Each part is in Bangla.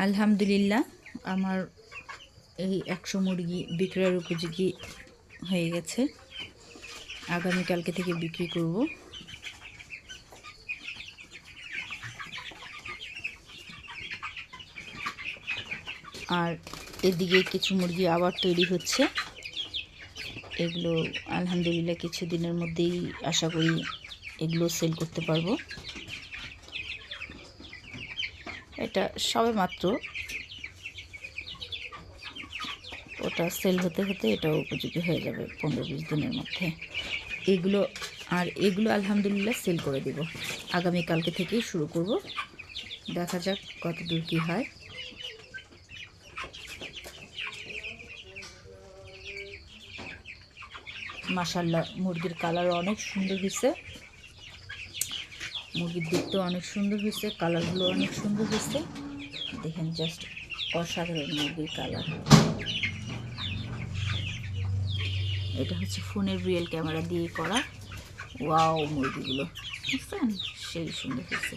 আলহামদুলিল্লাহ আমার এই 100 মুরগি বিক্রয়ের উপযোগী হয়ে গেছে। আগামীকালকে থেকে বিক্রি করব। আর এদিকে কিছু মুরগি আবার তৈরি হচ্ছে। এগুলো আলহামদুলিল্লাহ কিছুদিনের মধ্যেই আশা করি এগুলো সেল করতে পারবো। এটা সবে মাত্র, ওটা সেল হতে হতে এটাও উপযোগী হয়ে যাবে 15-20 দিনের মধ্যে। এগুলো আলহামদুলিল্লাহ সেল করে দেব। আগামীকালকে থেকেই শুরু করব, দেখা যাক কত দূর কী হয়। মাশাআল্লাহ মুরগির কালার অনেক সুন্দর হয়েছে, মুরগির দেখতেও অনেক সুন্দর হয়েছে, কালারগুলো অনেক সুন্দর হয়েছে। দেখেন জাস্ট অসাধারণ মুরগির কালার। এটা হচ্ছে ফোনের রিয়েল ক্যামেরা দিয়ে করা। ওয়াও, মুরগিগুলো বুঝছেন সেই সুন্দর হয়েছে।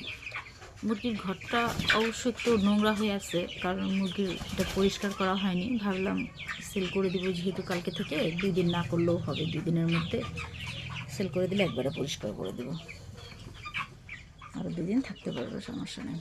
মুরগির ঘরটা অবশ্য একটু নোংরা হয়ে আছে, কারণ মুরগিরটা পরিষ্কার করা হয়নি। ভাবলাম সেল করে দেবো, যেহেতু কালকে থেকে 2 দিন না করলেও হবে, 2 দিনের মধ্যে সেল করে দিলে একবারে পরিষ্কার করে দেবো, আরও 2 দিন থাকতে পারবে, সমস্যা নেই।